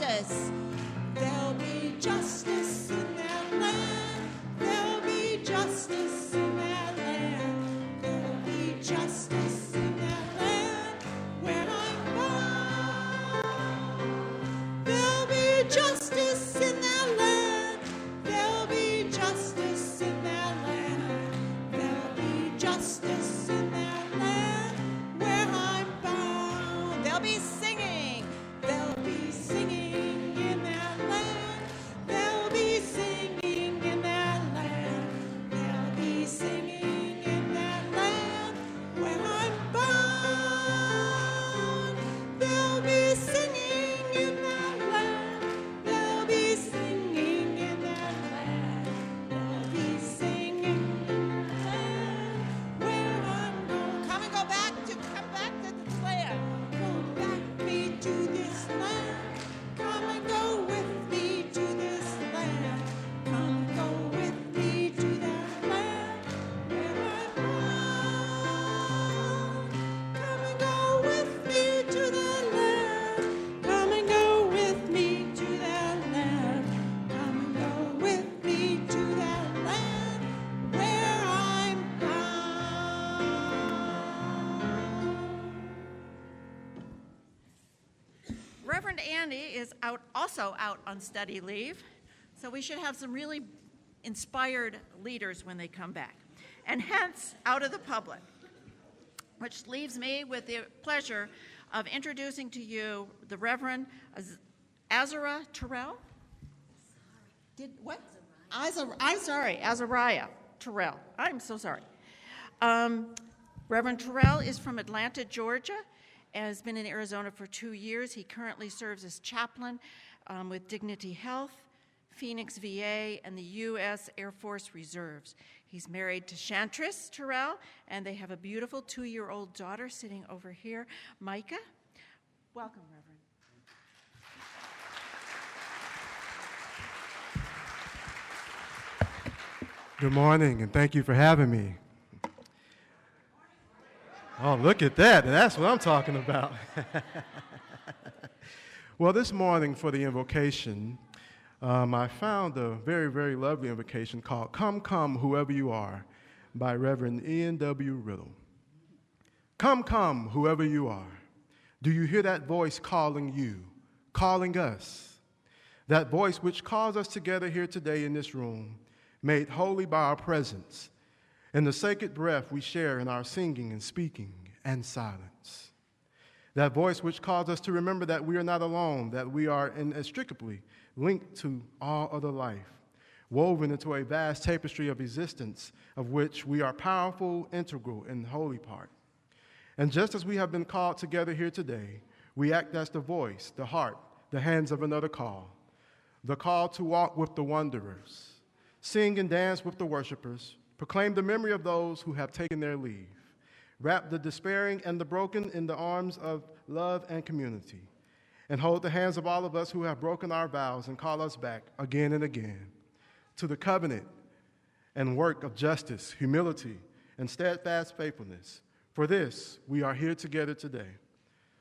justice. There'll be justice in that land. There'll be justice in that land. There'll be justice in that land when I'm gone. There'll be justice in that land. There'll be justice in that land. There'll be justice in that land where I'm bound. There'll be singing. There'll be singing in that land. There'll be singing in that land. There'll be singing in that land where I'm bound. There'll be singing in that land. There'll be singing in that land. There'll be singing in that land where I'm going. Come and come back to this land. Go back me to this land. Come and go with me to this land. Come and go with me to that land where I'm bound. Come and go with me to that land. Come and go with me to that land. Come and go with me to that land where I'm bound. Reverend Andy is also out on study leave, so we should have some really inspired leaders when they come back, and hence out of the public, which leaves me with the pleasure of introducing to you the Reverend Ezra Terrell. Azariah Terrell. I'm so sorry. Reverend Terrell is from Atlanta, Georgia, and has been in Arizona for 2 years. He currently serves as chaplain with Dignity Health, Phoenix VA, and the U.S. Air Force Reserves. He's married to Chantress Terrell, and they have a beautiful 2-year-old daughter sitting over here, Micah. Welcome, Reverend. Good morning, and thank you for having me. Oh, look at that. That's what I'm talking about. Well, this morning for the invocation, I found a very, very lovely invocation called Come, Come, Whoever You Are by Reverend Ian W. Riddle. Come, come, whoever you are. Do you hear that voice calling you, calling us? That voice which calls us together here today in this room, made holy by our presence, and the sacred breath we share in our singing and speaking and silence. That voice which calls us to remember that we are not alone, that we are inextricably linked to all other life, woven into a vast tapestry of existence of which we are powerful, integral, and holy part. And just as we have been called together here today, we act as the voice, the heart, the hands of another call, the call to walk with the wanderers, sing and dance with the worshipers, proclaim the memory of those who have taken their leave, wrap the despairing and the broken in the arms of love and community, and hold the hands of all of us who have broken our vows and call us back again and again to the covenant and work of justice, humility, and steadfast faithfulness. For this, we are here together today.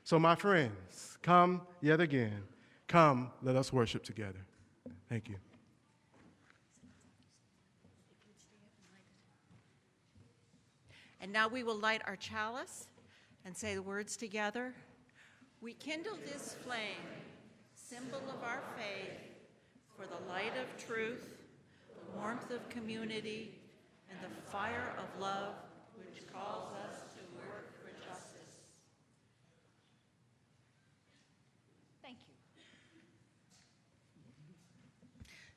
So my friends, come yet again. Come, let us worship together. Thank you. And now we will light our chalice and say the words together. We kindle this flame, symbol of our faith, for the light of truth, the warmth of community, and the fire of love which calls us to work for justice. Thank you.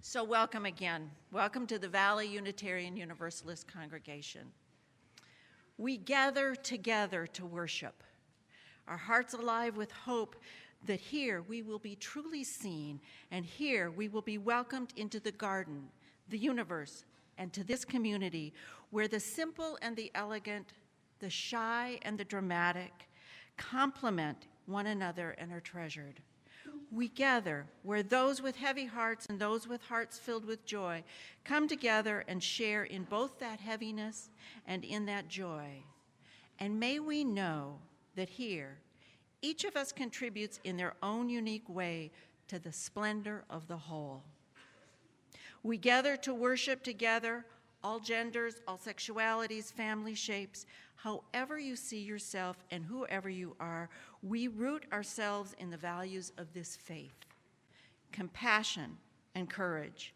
So welcome again. Welcome to the Valley Unitarian Universalist Congregation. We gather together to worship, our hearts alive with hope that here we will be truly seen, and here we will be welcomed into the garden, the universe, and to this community where the simple and the elegant, the shy and the dramatic complement one another and are treasured. We gather where those with heavy hearts and those with hearts filled with joy come together and share in both that heaviness and in that joy. And may we know that here, each of us contributes in their own unique way to the splendor of the whole. We gather to worship together, all genders, all sexualities, family shapes. However you see yourself and whoever you are, we root ourselves in the values of this faith: compassion and courage,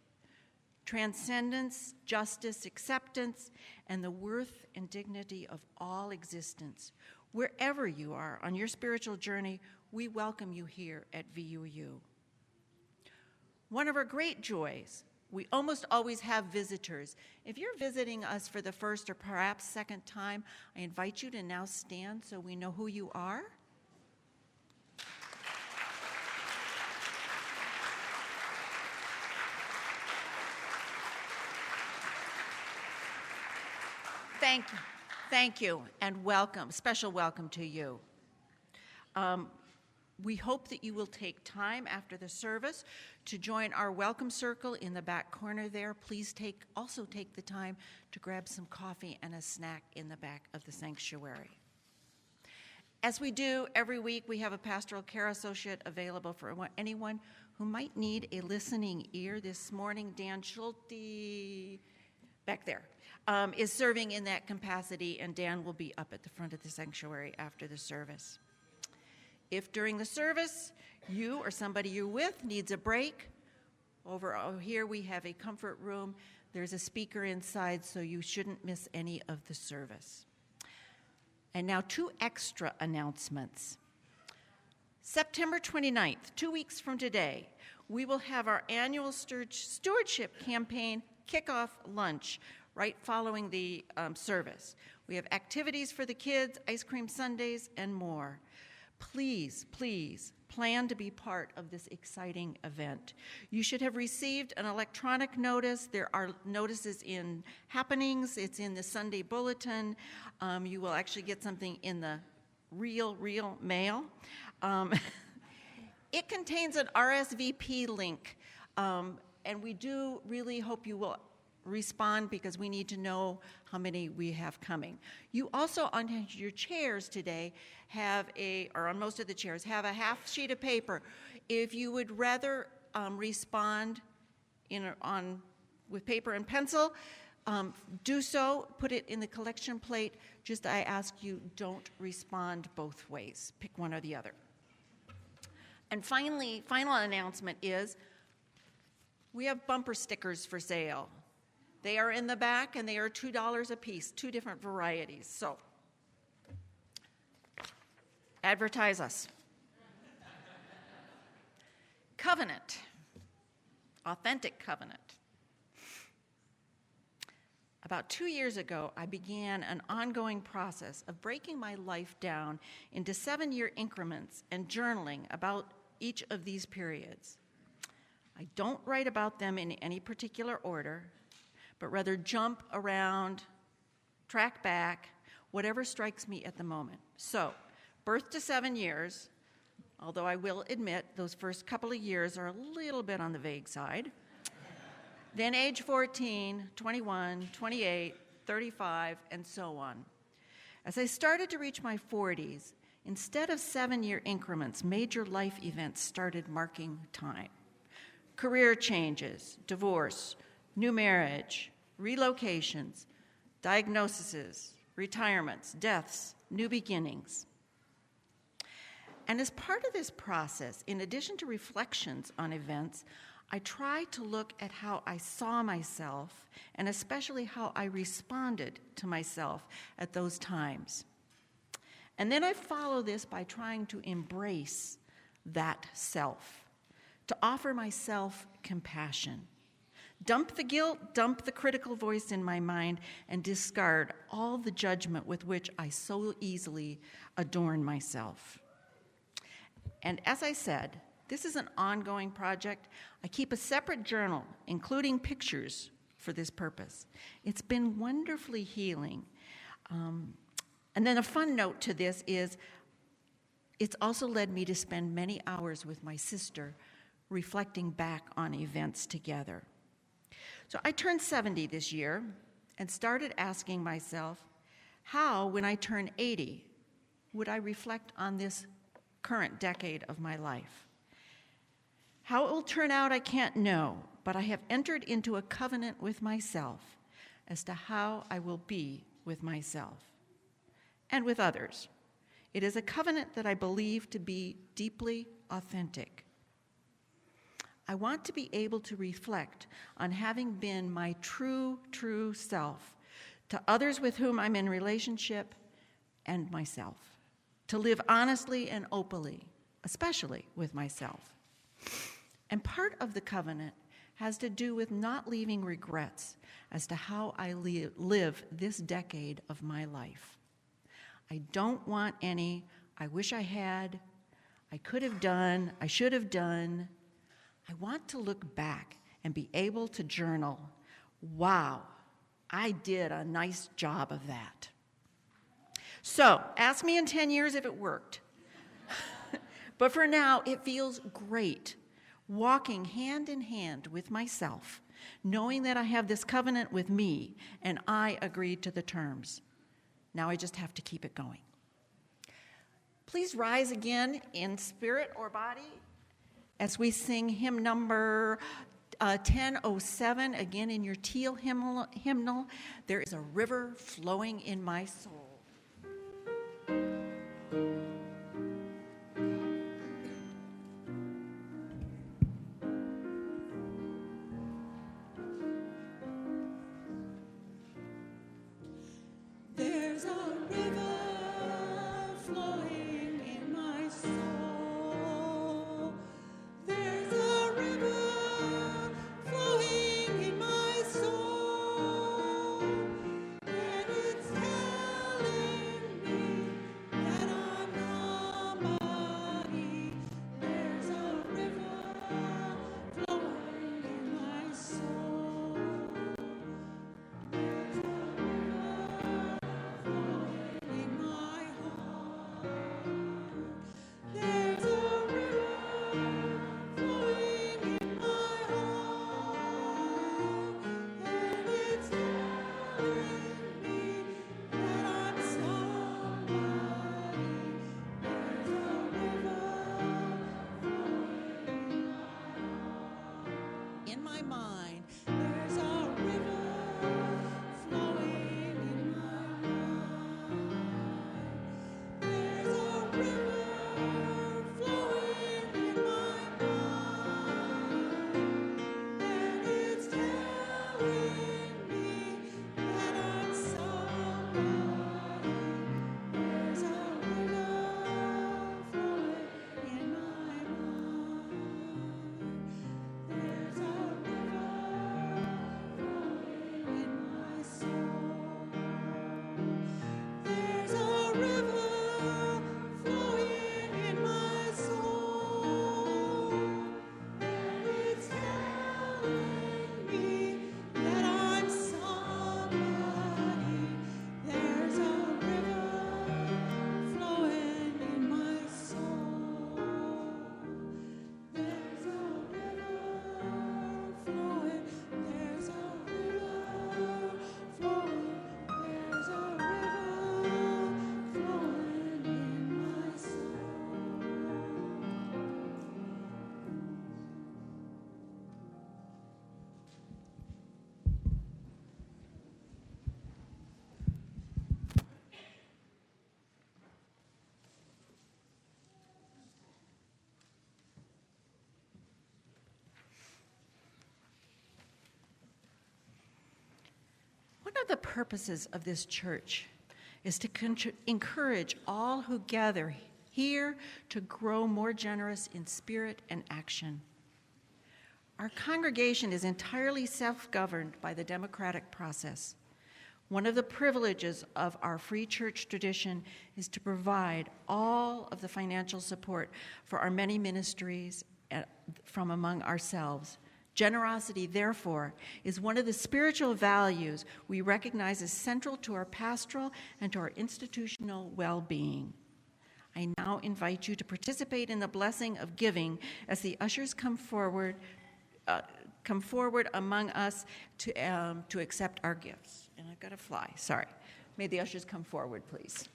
transcendence, justice, acceptance, and the worth and dignity of all existence. Wherever you are on your spiritual journey, we welcome you here at VUU. One of our great joys, we almost always have visitors. If you're visiting us for the first or perhaps second time, I invite you to now stand so we know who you are. Thank you, and welcome, special welcome to you. We hope that you will take time after the service to join our welcome circle in the back corner there. Please also take the time to grab some coffee and a snack in the back of the sanctuary. As we do every week, we have a pastoral care associate available for anyone who might need a listening ear. This morning, Dan Schulte, back there, is serving in that capacity, and Dan will be up at the front of the sanctuary after the service. If during the service you or somebody you're with needs a break, over here we have a comfort room. There's a speaker inside, so you shouldn't miss any of the service. And now 2 extra announcements. September 29th, 2 weeks from today, we will have our annual stewardship campaign kickoff lunch right following the service. We have activities for the kids, ice cream sundaes, and more. Please, please plan to be part of this exciting event. You should have received an electronic notice. There are notices in Happenings. It's in the Sunday Bulletin. You will actually get something in the real mail. It contains an RSVP link, and we do really hope you will respond because we need to know how many we have coming. You also, on your chairs today, or on most of the chairs, have a half sheet of paper. If you would rather respond with paper and pencil, do so, put it in the collection plate. Just I ask you, don't respond both ways. Pick one or the other. And finally, final announcement is we have bumper stickers for sale. They are in the back, and they are $2 a piece, 2 different varieties. So, advertise us. Covenant, authentic covenant. About 2 years ago, I began an ongoing process of breaking my life down into 7-year increments and journaling about each of these periods. I don't write about them in any particular order, but rather jump around, track back, whatever strikes me at the moment. So, birth to 7 years, although I will admit those first couple of years are a little bit on the vague side. Then age 14, 21, 28, 35, and so on. As I started to reach my 40s, instead of 7-year increments, major life events started marking time. Career changes, divorce, new marriage, relocations, diagnoses, retirements, deaths, new beginnings. And as part of this process, in addition to reflections on events, I try to look at how I saw myself and especially how I responded to myself at those times. And then I follow this by trying to embrace that self, to offer myself compassion. Dump the guilt, dump the critical voice in my mind, and discard all the judgment with which I so easily adorn myself. And as I said, this is an ongoing project. I keep a separate journal, including pictures, for this purpose. It's been wonderfully healing. And then a fun note to this is it's also led me to spend many hours with my sister reflecting back on events together. So I turned 70 this year and started asking myself, how, when I turn 80, would I reflect on this current decade of my life? How it will turn out, I can't know, but I have entered into a covenant with myself as to how I will be with myself and with others. It is a covenant that I believe to be deeply authentic. I want to be able to reflect on having been my true self to others with whom I'm in relationship and myself, to live honestly and openly, especially with myself. And part of the covenant has to do with not leaving regrets as to how I live this decade of my life. I don't want any, I wish I had, I could have done, I should have done. I want to look back and be able to journal, wow, I did a nice job of that. So, ask me in 10 years if it worked. But for now, it feels great, walking hand in hand with myself, knowing that I have this covenant with me and I agreed to the terms. Now I just have to keep it going. Please rise again in spirit or body as we sing hymn number 1007, again in your teal hymnal. There is a river flowing in my soul. There's a river flowing in my soul. There's a river flowing in my soul. And it's telling me that I'm somebody. There's a river flowing in my soul. There's a in my heart. There's a river flowing in my heart, and it's telling me that I'm somebody. There's a river flowing in my mind. There's a river flowing in my mind. There's a river flowing in my mind, and it's telling me that I'm somebody. There's a river flowing in my mind. There's a river flowing in my soul. There's a river flowing in my soul, and it's telling me that I'm somebody. There's a river flowing in my soul. There's a river flowing. There's a river flowing. There's a river flowing in my soul. One of the purposes of this church is to encourage all who gather here to grow more generous in spirit and action. Our congregation is entirely self-governed by the democratic process. One of the privileges of our free church tradition is to provide all of the financial support for our many ministries from among ourselves. Generosity, therefore, is one of the spiritual values we recognize as central to our pastoral and to our institutional well-being. I now invite you to participate in the blessing of giving as the ushers come forward among us to accept our gifts. And I've got to fly, sorry. May the ushers come forward, please.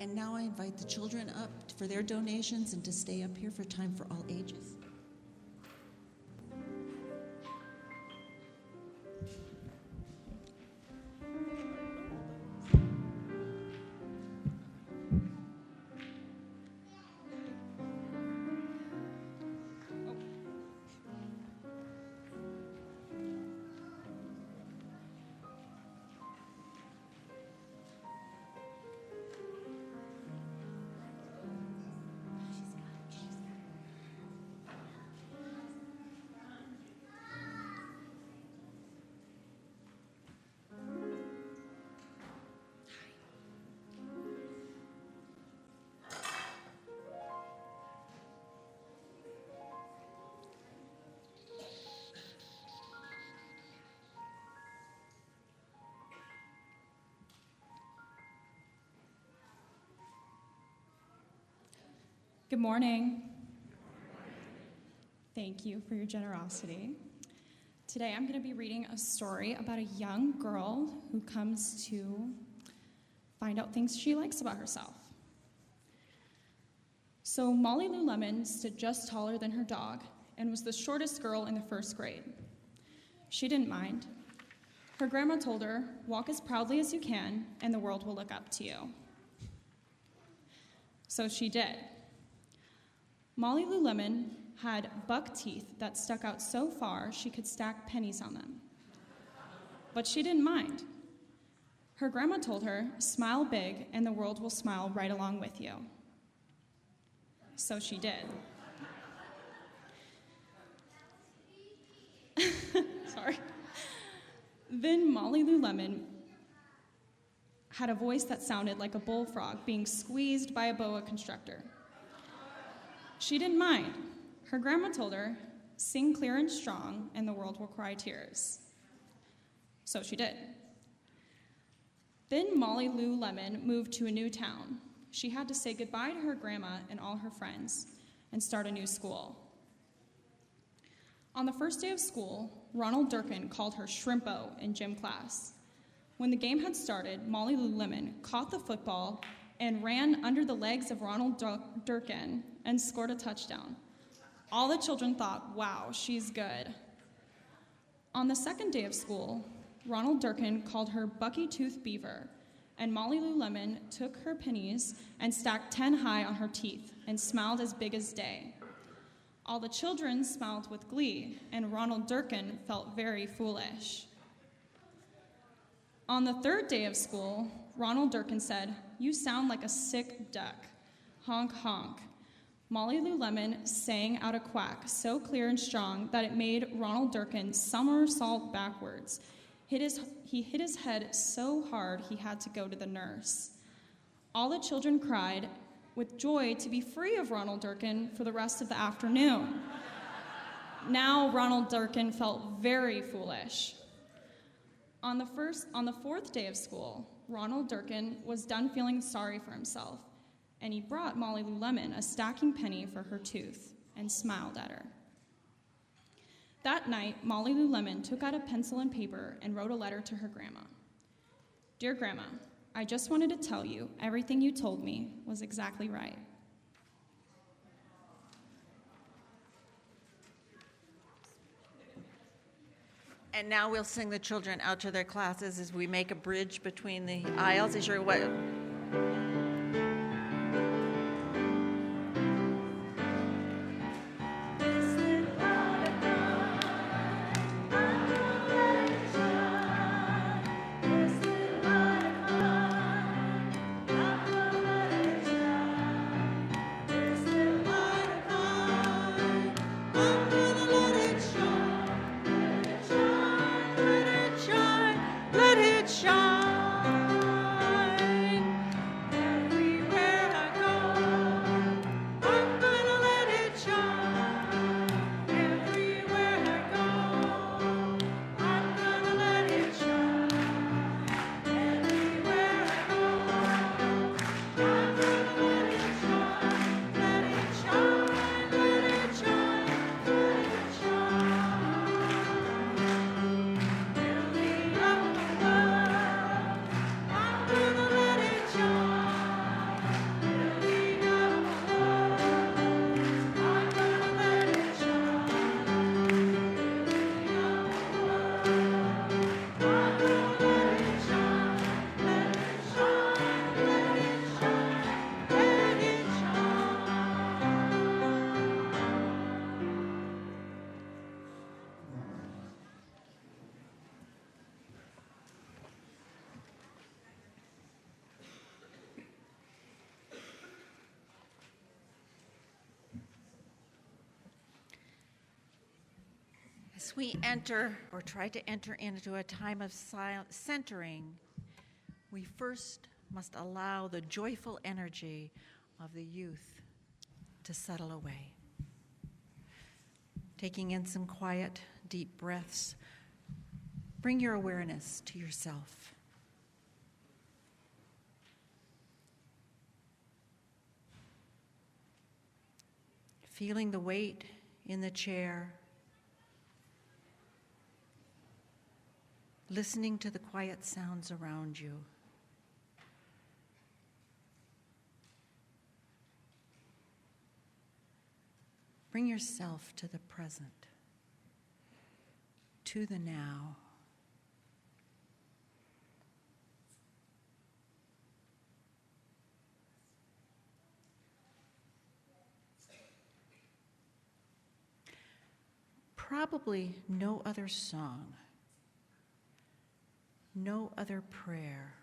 And now I invite the children up for their donations and to stay up here for time for all ages. Good morning. Thank you for your generosity. Today I'm going to be reading a story about a young girl who comes to find out things she likes about herself. So Molly Lou Lemon stood just taller than her dog and was the shortest girl in the first grade. She didn't mind. Her grandma told her, "Walk as proudly as you can, and the world will look up to you." So she did. Molly Lou Lemon had buck teeth that stuck out so far she could stack pennies on them. But she didn't mind. Her grandma told her, "Smile big, and the world will smile right along with you." So she did. Sorry. Then Molly Lou Lemon had a voice that sounded like a bullfrog being squeezed by a boa constrictor. She didn't mind. Her grandma told her, "Sing clear and strong, and the world will cry tears." So she did. Then Molly Lou Lemon moved to a new town. She had to say goodbye to her grandma and all her friends and start a new school. On the first day of school, Ronald Durkin called her Shrimpo in gym class. When the game had started, Molly Lou Lemon caught the football and ran under the legs of Ronald Durkin and scored a touchdown. All the children thought, "Wow, she's good." On the second day of school, Ronald Durkin called her Bucky Tooth Beaver, and Molly Lou Lemon took her pennies and stacked 10 high on her teeth and smiled as big as day. All the children smiled with glee, and Ronald Durkin felt very foolish. On the third day of school, Ronald Durkin said, "You sound like a sick duck. Honk, honk." Molly Lou Lemon sang out a quack so clear and strong that it made Ronald Durkin somersault backwards. He hit his head so hard he had to go to the nurse. All the children cried with joy to be free of Ronald Durkin for the rest of the afternoon. Now Ronald Durkin felt very foolish. On the fourth day of school, Ronald Durkin was done feeling sorry for himself, and he brought Molly Lou Lemon a stacking penny for her tooth and smiled at her. That night, Molly Lou Lemon took out a pencil and paper and wrote a letter to her grandma. "Dear Grandma, I just wanted to tell you everything you told me was exactly right." And now we'll sing the children out to their classes as we make a bridge between the aisles. Is your what? as we enter or try to enter into a time of centering, we first must allow the joyful energy of the youth to settle away. Taking in some quiet, deep breaths, bring your awareness to yourself. Feeling the weight in the chair, listening to the quiet sounds around you. Bring yourself to the present, to the now. Probably no other song, no other prayer,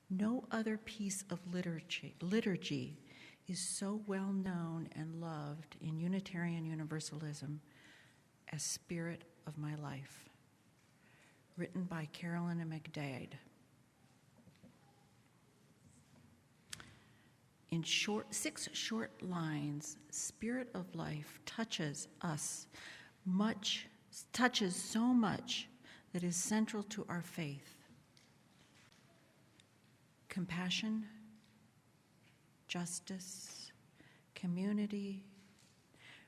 no other piece of liturgy is so well known and loved in Unitarian Universalism as Spirit of My Life, written by Carolyn and McDade. In 6 short lines, Spirit of Life touches us touches so much that is central to our faith. Compassion, justice, community,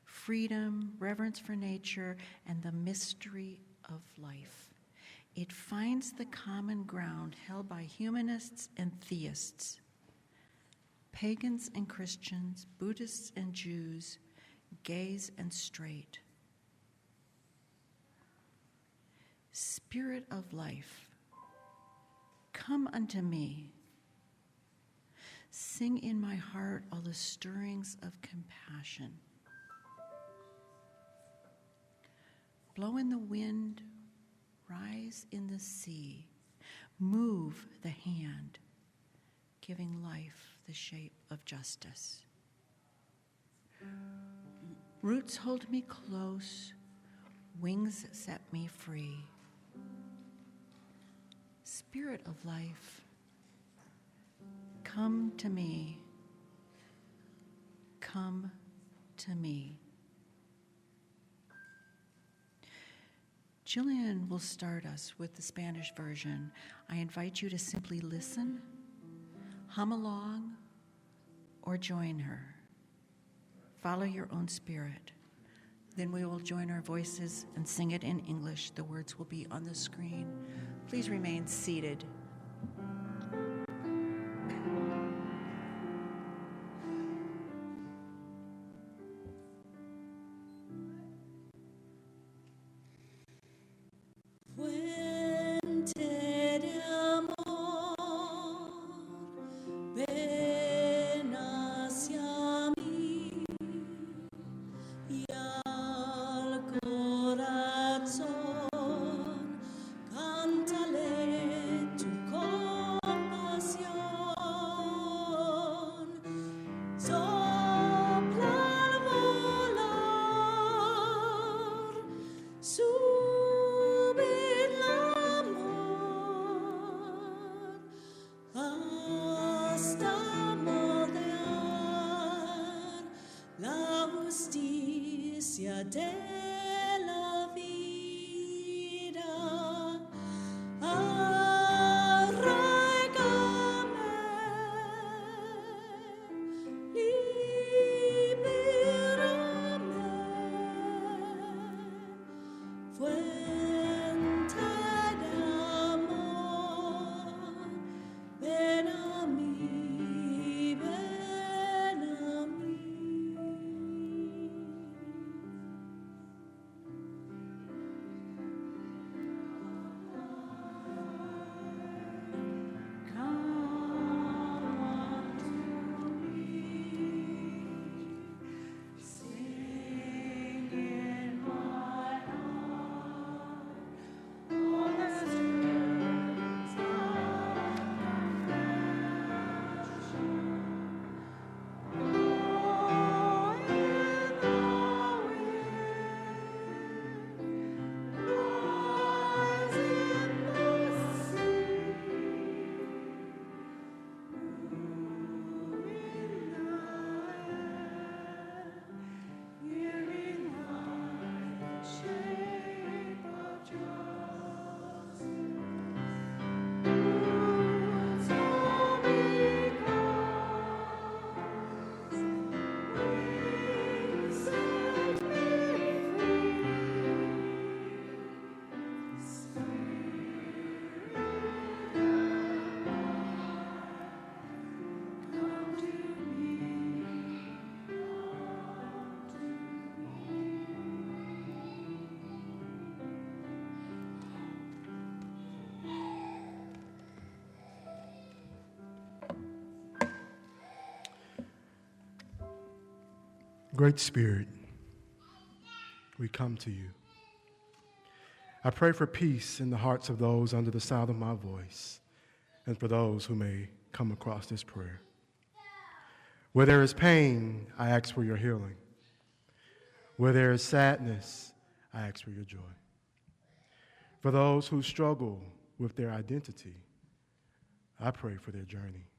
freedom, reverence for nature, and the mystery of life. It finds the common ground held by humanists and theists, pagans and Christians, Buddhists and Jews, gays and straight. Spirit of life, come unto me. Sing in my heart all the stirrings of compassion. Blow in the wind, rise in the sea, move the hand, giving life the shape of justice. Roots hold me close, wings set me free. Spirit of life, come to me, come to me. Jillian will start us with the Spanish version. I invite you to simply listen, hum along, or join her. Follow your own spirit. Then we will join our voices and sing it in English. The words will be on the screen. Please remain seated. Cántale tu Great Spirit, we come to you. I pray for peace in the hearts of those under the sound of my voice and for those who may come across this prayer. Where there is pain, I ask for your healing. Where there is sadness, I ask for your joy. For those who struggle with their identity, I pray for their journey.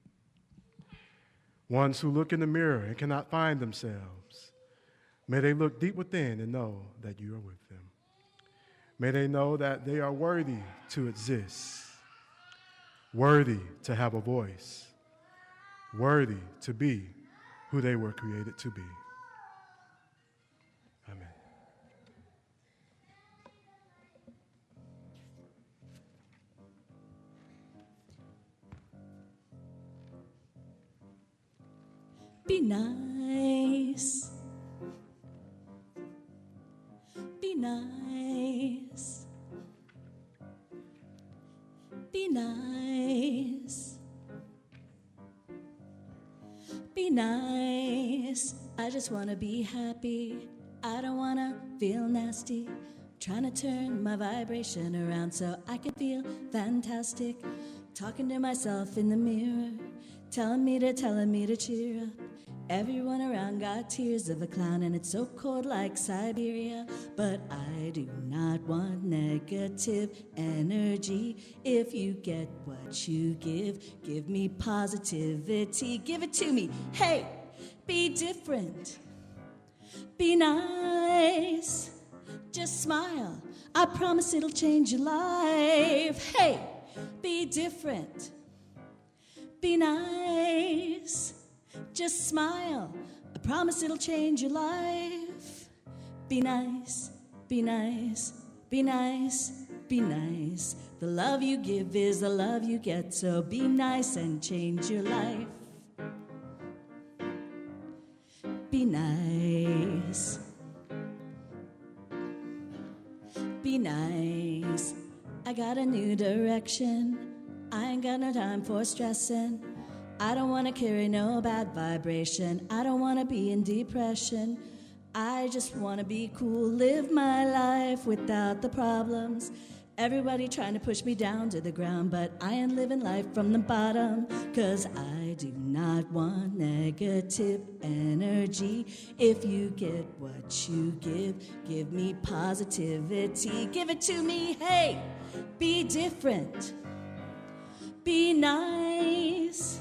Ones who look in the mirror and cannot find themselves, may they look deep within and know that you are with them. May they know that they are worthy to exist, worthy to have a voice, worthy to be who they were created to be. Amen. Be nice. Be nice. Be nice. Be nice. I just want to be happy. I don't want to feel nasty. Trying to turn my vibration around so I can feel fantastic. Talking to myself in the mirror, telling me to cheer up. Everyone around got tears of a clown and it's so cold like Siberia. But I do not want negative energy. If you get what you give me positivity. Give it to me. Hey, be different. Be nice. Just smile. I promise it'll change your life. Hey, be different. Be nice. Just smile. I promise it'll change your life. Be nice. Be nice. Be nice. Be nice. The love you give is the love you get. So be nice and change your life. Be nice. Be nice. I got a new direction. I ain't got no time for stressing. I don't want to carry no bad vibration. I don't want to be in depression. I just want to be cool, live my life without the problems. Everybody trying to push me down to the ground, but I ain't living life from the bottom. 'Cause I do not want negative energy. If you get what you give me positivity. Give it to me, hey, be different. Be nice.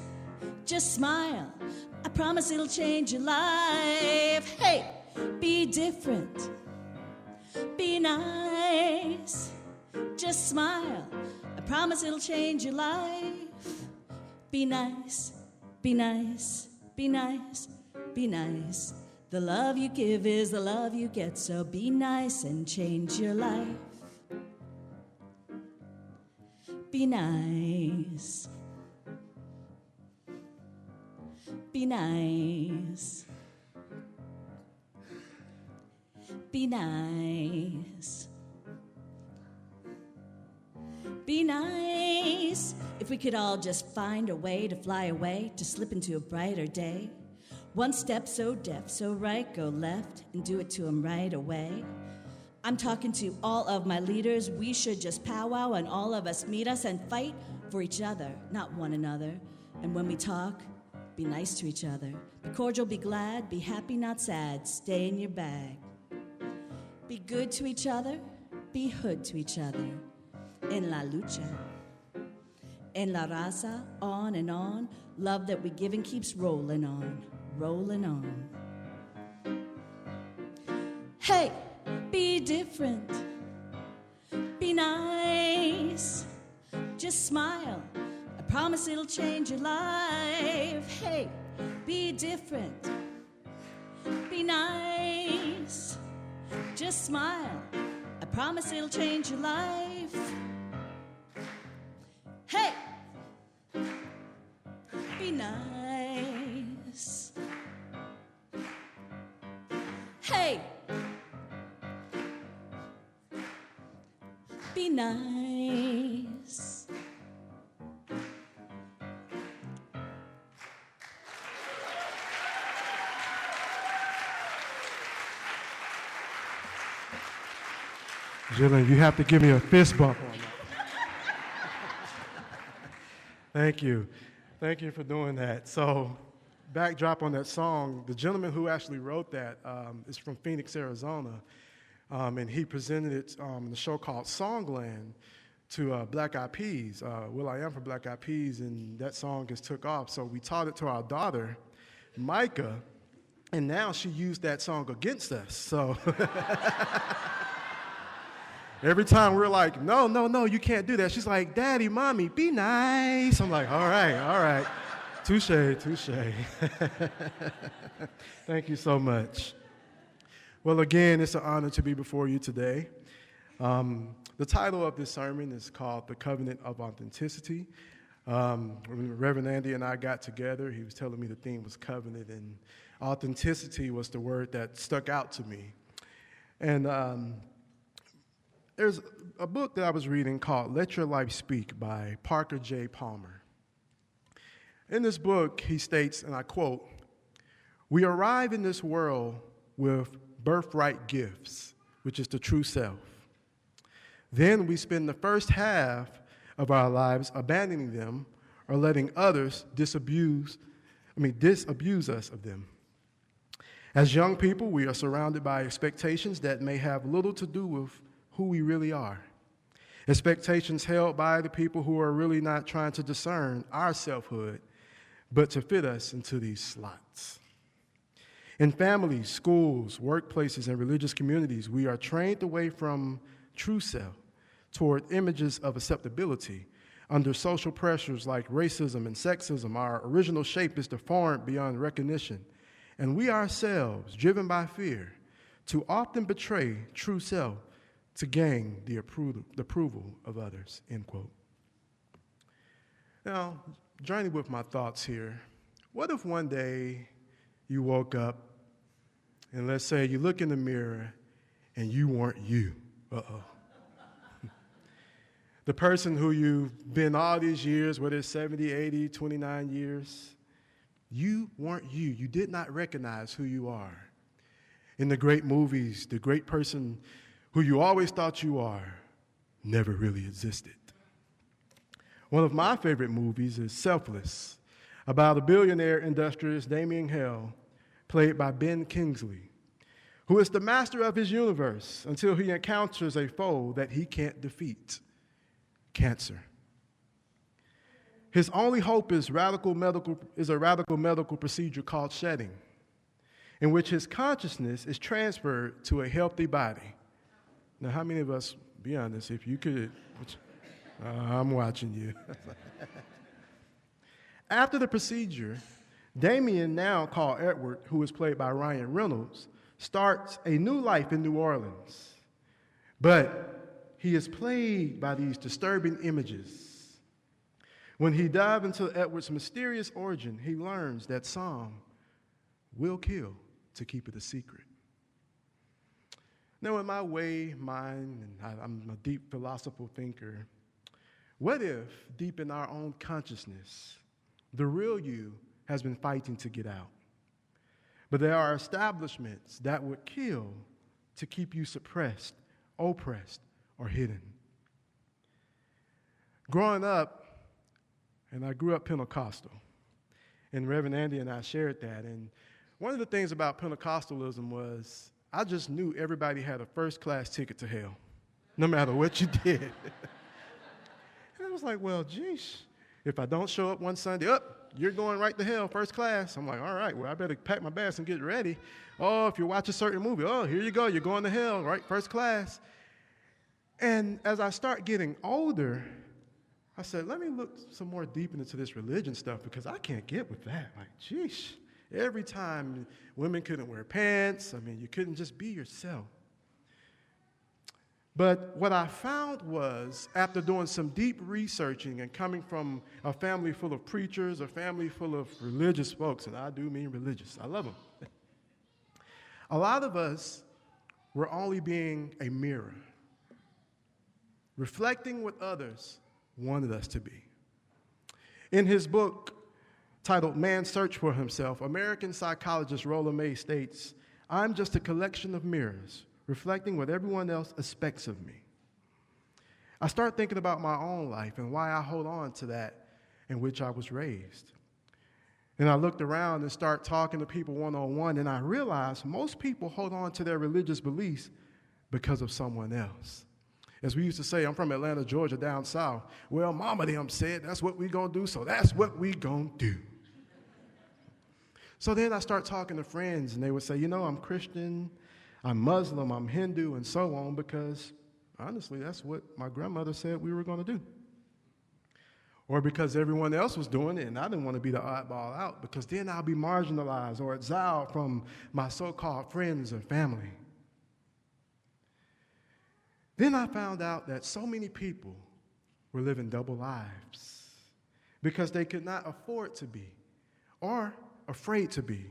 Just smile. I promise it'll change your life. Hey, be different. Be nice. Just smile. I promise it'll change your life. Be nice. Be nice. Be nice. Be nice. The love you give is the love you get. So be nice and change your life. Be nice. Be nice. Be nice. Be nice. If we could all just find a way to fly away, to slip into a brighter day. One step so deaf, so right, go left, and do it to 'em right away. I'm talking to all of my leaders. We should just powwow and all of us meet us and fight for each other, not one another. And when we talk, be nice to each other. Be cordial, be glad, be happy, not sad. Stay in your bag. Be good to each other, be hood to each other. En la lucha, en la raza, on and on. Love that we give and keeps rolling on, rolling on. Hey, be different. Be nice. Just smile. I promise it'll change your life. Hey, be different. Be nice. Just smile. I promise it'll change your life. Hey, be nice. Hey, be nice. Dylan, you have to give me a fist bump on that. Thank you. Thank you for doing that. So, backdrop on that song, the gentleman who actually wrote that is from Phoenix, Arizona, and he presented it in a show called Songland to Black Eyed Peas, Will I Am for Black Eyed Peas, and that song just took off. So we taught it to our daughter, Micah, and now she used that song against us. So every time we're like, no, you can't do that. She's like, Daddy, Mommy, be nice. I'm like, all right. Touche. Thank you so much. Well, again, it's an honor to be before you today. The title of this sermon is called The Covenant of Authenticity. When Reverend Andy and I got together, he was telling me the theme was covenant, and authenticity was the word that stuck out to me. And there's a book that I was reading called Let Your Life Speak by Parker J. Palmer. In this book, he states, and I quote, "We arrive in this world with birthright gifts, which is the true self. Then we spend the first half of our lives abandoning them or letting others disabuse us of them. As young people, we are surrounded by expectations that may have little to do with who we really are. Expectations held by the people who are really not trying to discern our selfhood, but to fit us into these slots. In families, schools, workplaces, and religious communities, we are trained away from true self toward images of acceptability. Under social pressures like racism and sexism, our original shape is deformed beyond recognition, and we ourselves, driven by fear, to often betray true self to gain the approval of others," end quote. Now, journey with my thoughts here. What if one day you woke up and let's say you look in the mirror and you weren't you? Uh-oh. The person who you've been all these years, whether it's 70, 80, 29 years, you weren't you. You did not recognize who you are. In the great movies, the great person who you always thought you are never really existed. One of my favorite movies is Selfless, about a billionaire industrialist, Damien Hill, played by Ben Kingsley, who is the master of his universe until he encounters a foe that he can't defeat: cancer. His only hope is a radical medical procedure called shedding, in which his consciousness is transferred to a healthy body. Now, how many of us, be honest, if you could, I'm watching you. After the procedure, Damien, now called Edward, who is played by Ryan Reynolds, starts a new life in New Orleans. But he is plagued by these disturbing images. When he dives into Edward's mysterious origin, he learns that some will kill to keep it a secret. Now, in my mind, and I'm a deep philosophical thinker, what if, deep in our own consciousness, the real you has been fighting to get out? But there are establishments that would kill to keep you suppressed, oppressed, or hidden. Growing up, and I grew up Pentecostal, and Reverend Andy and I shared that, and one of the things about Pentecostalism was I just knew everybody had a first-class ticket to hell, no matter what you did. And I was like, well, geez, if I don't show up one Sunday, you're going right to hell, first class. I'm like, all right, well, I better pack my bags and get ready. Oh, if you watch a certain movie, here you go, you're going to hell, right, first class. And as I start getting older, I said, let me look some more deep into this religion stuff, because I can't get with that. Like, geez, every time women couldn't wear pants, you couldn't just be yourself. But what I found was, after doing some deep researching and coming from a family full of preachers, a family full of religious folks, and I do mean religious, I love them. A lot of us were only being a mirror, reflecting what others wanted us to be. In his book titled Man's Search for Himself, American psychologist Roland May states, "I'm just a collection of mirrors, reflecting what everyone else expects of me. I start thinking about my own life and why I hold on to that in which I was raised. And I looked around and start talking to people one-on-one, and I realized most people hold on to their religious beliefs because of someone else. As we used to say, I'm from Atlanta, Georgia, down south. Well, mama them said that's what we gonna do, so that's what we gonna do. So then I start talking to friends, and they would say, I'm Christian, I'm Muslim, I'm Hindu, and so on, because honestly, that's what my grandmother said we were gonna do. Or because everyone else was doing it, and I didn't want to be the oddball out, because then I'll be marginalized or exiled from my so-called friends or family. Then I found out that so many people were living double lives because they could not afford to be or afraid to be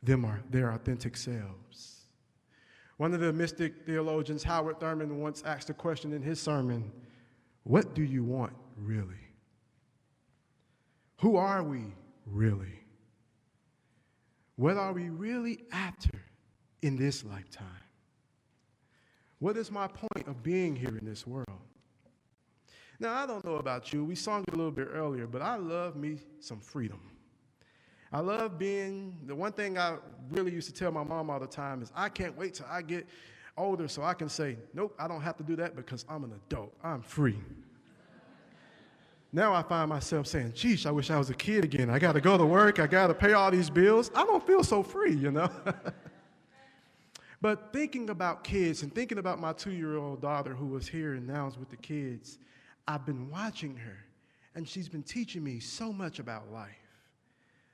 their authentic selves. One of the mystic theologians, Howard Thurman, once asked a question in his sermon, what do you want really? Who are we really? What are we really after in this lifetime? What is my point of being here in this world? Now, I don't know about you. We sung it a little bit earlier, but I love me some freedom. I love being, the one thing I really used to tell my mom all the time is I can't wait till I get older so I can say, nope, I don't have to do that because I'm an adult. I'm free. Now I find myself saying, geez, I wish I was a kid again. I got to go to work. I got to pay all these bills. I don't feel so free, But thinking about kids and thinking about my 2-year-old daughter who was here and now is with the kids, I've been watching her, and she's been teaching me so much about life.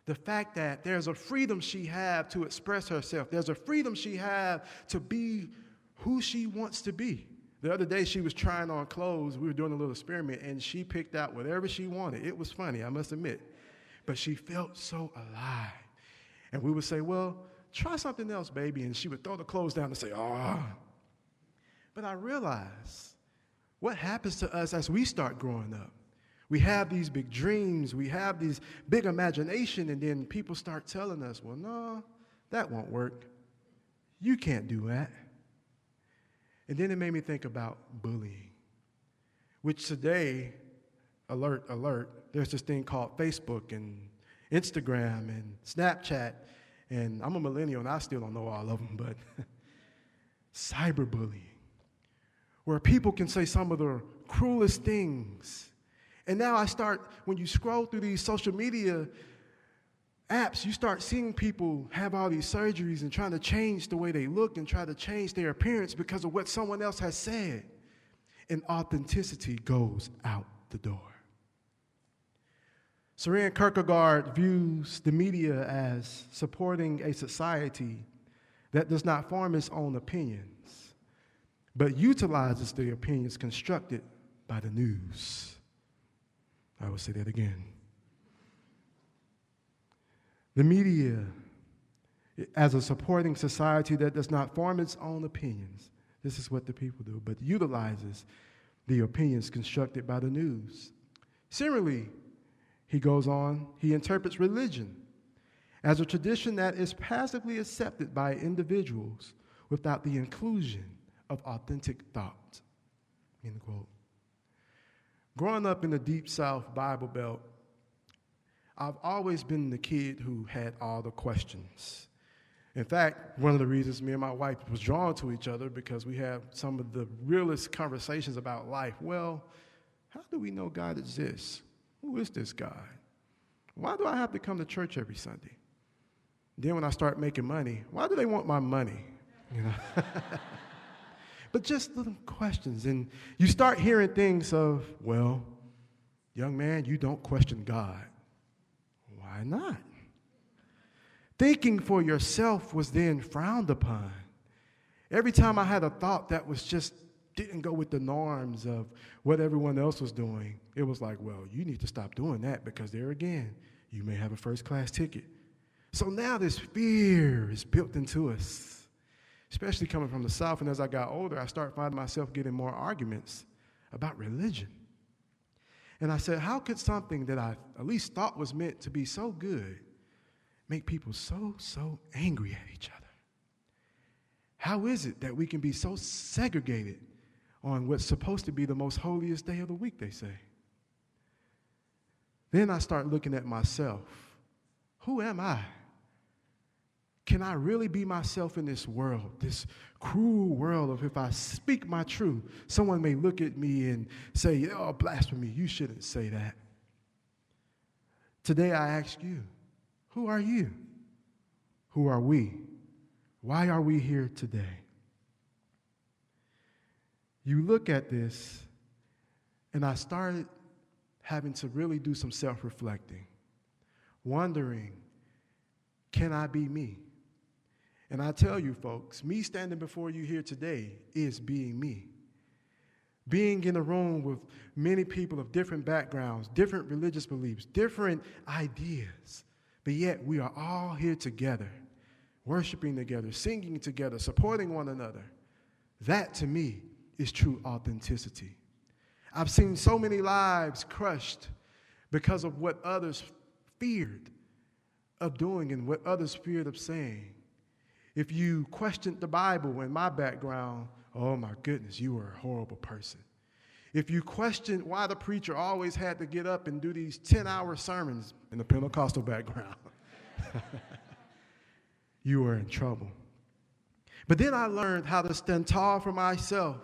The fact that there's a freedom she has to express herself. There's a freedom she has to be who she wants to be. The other day she was trying on clothes. We were doing a little experiment, and she picked out whatever she wanted. It was funny, I must admit. But she felt so alive. And we would say, well, try something else, baby. And she would throw the clothes down and say, oh. But I realized what happens to us as we start growing up. We have these big dreams. We have these big imagination. And then people start telling us, well, no, that won't work. You can't do that. And then it made me think about bullying, which today, alert, there's this thing called Facebook and Instagram and Snapchat. And I'm a millennial, and I still don't know all of them, but cyberbullying, where people can say some of the cruelest things. And now when you scroll through these social media apps, you start seeing people have all these surgeries and trying to change the way they look and try to change their appearance because of what someone else has said. And authenticity goes out the door. Søren Kierkegaard views the media as supporting a society that does not form its own opinions, but utilizes the opinions constructed by the news. I will say that again. The media, as a supporting society that does not form its own opinions, this is what the people do, but utilizes the opinions constructed by the news. Similarly, he goes on, he interprets religion as a tradition that is passively accepted by individuals without the inclusion of authentic thought. End quote. Growing up in the Deep South Bible Belt, I've always been the kid who had all the questions. In fact, one of the reasons me and my wife was drawn to each other because we have some of the realest conversations about life. Well, how do we know God exists? Who is this God? Why do I have to come to church every Sunday? Then when I start making money, why do they want my money? But just little questions. And you start hearing things of, well, young man, you don't question God. Why not? Thinking for yourself was then frowned upon. Every time I had a thought that was just didn't go with the norms of what everyone else was doing, it was like, well, you need to stop doing that because there again, you may have a first-class ticket. So now this fear is built into us, especially coming from the South. And as I got older, I started finding myself getting more arguments about religion. And I said, how could something that I at least thought was meant to be so good make people so angry at each other? How is it that we can be so segregated on what's supposed to be the most holiest day of the week, they say. Then I start looking at myself. Who am I? Can I really be myself in this world, this cruel world of if I speak my truth, someone may look at me and say, oh, blasphemy, you shouldn't say that. Today I ask you, who are you? Who are we? Why are we here today? You look at this, and I started having to really do some self-reflecting, wondering, can I be me? And I tell you, folks, me standing before you here today is being me. Being in a room with many people of different backgrounds, different religious beliefs, different ideas, but yet we are all here together, worshiping together, singing together, supporting one another. That, to me, is true authenticity. I've seen so many lives crushed because of what others feared of doing and what others feared of saying. If you questioned the Bible and my background, oh my goodness, you were a horrible person. If you questioned why the preacher always had to get up and do these 10-hour sermons in the Pentecostal background, you were in trouble. But then I learned how to stand tall for myself,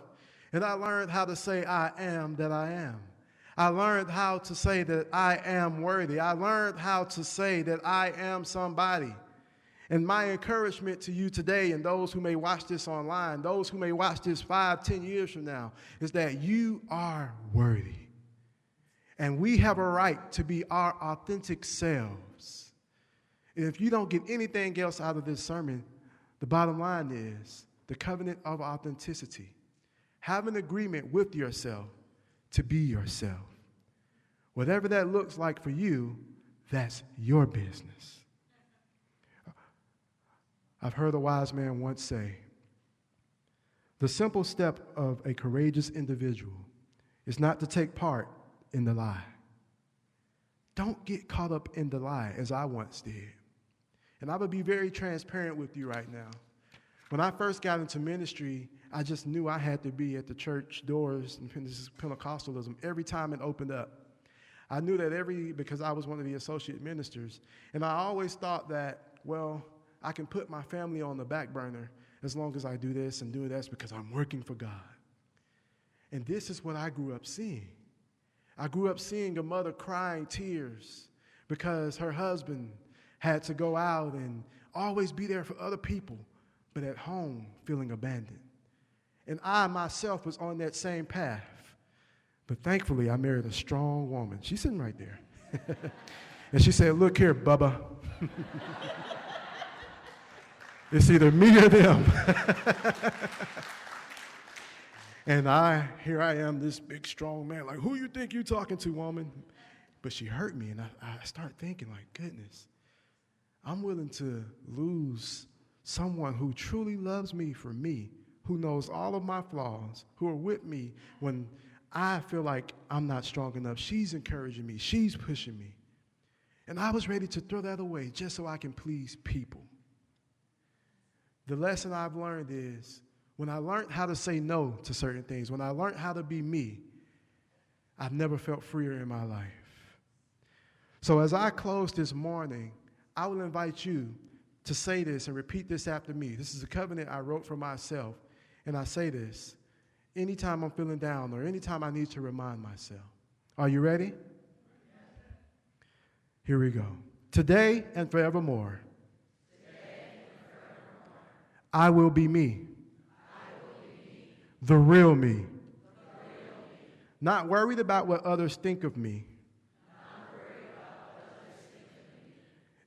and I learned how to say I am that I am. I learned how to say that I am worthy. I learned how to say that I am somebody. And my encouragement to you today and those who may watch this online, those who may watch this 5, 10 years from now, is that you are worthy. And we have a right to be our authentic selves. And if you don't get anything else out of this sermon, the bottom line is the covenant of authenticity. Have an agreement with yourself to be yourself. Whatever that looks like for you, that's your business. I've heard a wise man once say, the simple step of a courageous individual is not to take part in the lie. Don't get caught up in the lie as I once did. And I will be very transparent with you right now. When I first got into ministry, I just knew I had to be at the church doors, and this is Pentecostalism, every time it opened up. I knew that because I was one of the associate ministers, and I always thought that, well, I can put my family on the back burner as long as I do this and do that because I'm working for God. And this is what I grew up seeing. I grew up seeing a mother crying tears because her husband had to go out and always be there for other people, but at home feeling abandoned. And I myself was on that same path. But thankfully, I married a strong woman. She's sitting right there. And she said, look here, Bubba. It's either me or them. And here I am, this big, strong man. Like, who you think you talking to, woman? But she hurt me, and I started thinking, like, goodness, I'm willing to lose someone who truly loves me for me, who knows all of my flaws, who are with me when I feel like I'm not strong enough. She's encouraging me. She's pushing me. And I was ready to throw that away just so I can please people. The lesson I've learned is when I learned how to say no to certain things, when I learned how to be me, I've never felt freer in my life. So as I close this morning, I will invite you to say this and repeat this after me. This is a covenant I wrote for myself, and I say this anytime I'm feeling down or anytime I need to remind myself. Are you ready? Here we go. Today and forevermore, I will be me. The real me. Not worried about what others think of me.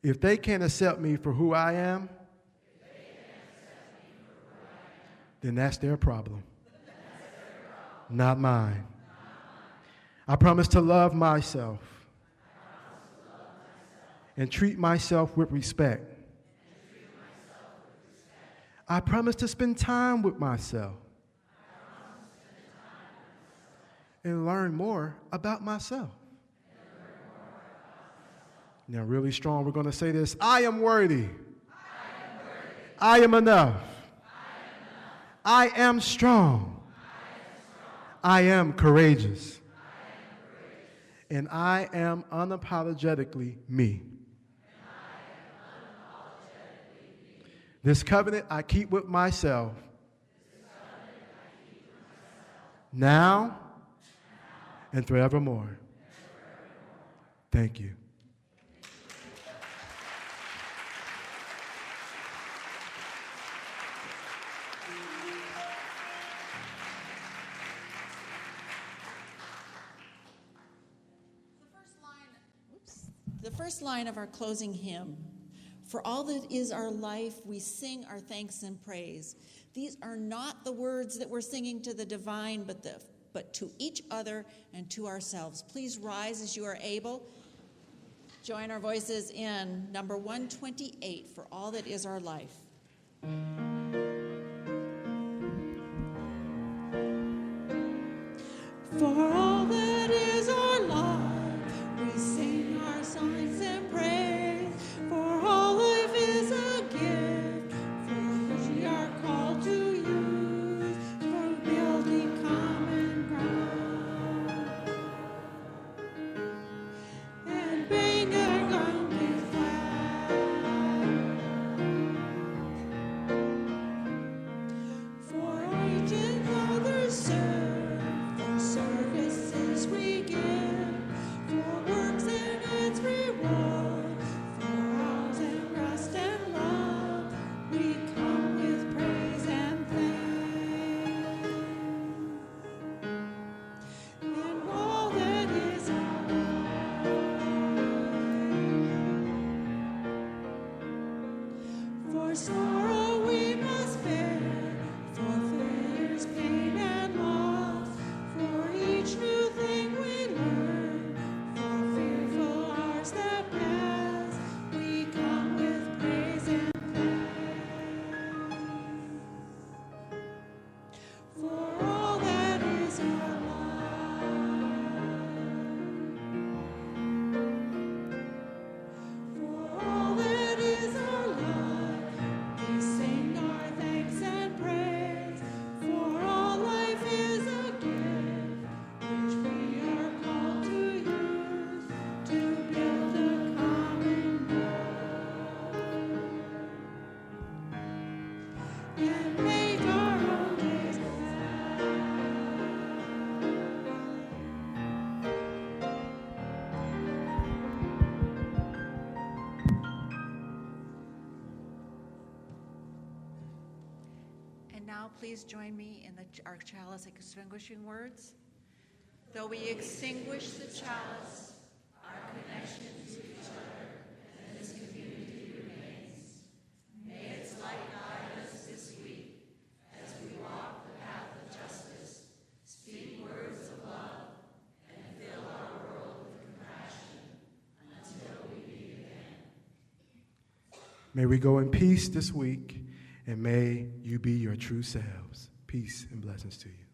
If they can't accept me for who I am, then that's their problem. Not mine. I promise to love myself and treat myself with respect. I promise to spend time with myself and learn more about myself. Now, really strong, we're going to say this. I am worthy. I am enough. I am strong. I am courageous. And I am unapologetically me. This covenant I keep with myself. Now and forevermore. Thank you. The first line of our closing hymn, "For all that is our life, we sing our thanks and praise." These are not the words that we're singing to the divine, but to each other and to ourselves. Please rise as you are able. Join our voices in number 128, "For all that is our life." For all that is our life, we sing our songs and praise. For all life is a gift, for which we are called to use, for building common ground. And being a country's flag. For each another serve. Services we give, for works and its reward, for hours and rest and love, we come with praise and thanks. And all that is our life, for sorrow we must bear, for failures, pain, and loss. For each new thing we learn, for fearful hours that pass, we come with praise and thanks. For all that is our life, for all that is our life, we sing our thanks and praise. For all life is a gift, which we are called to use, to build a common good, and make our own days glad. And now please join me in our chalice extinguishing words. Though we extinguish the chalice, our connection to each other and this community remains. May its light guide us this week as we walk the path of justice, speak words of love, and fill our world with compassion until we meet again. May we go in peace this week, and may you be your true selves. Peace and blessings to you.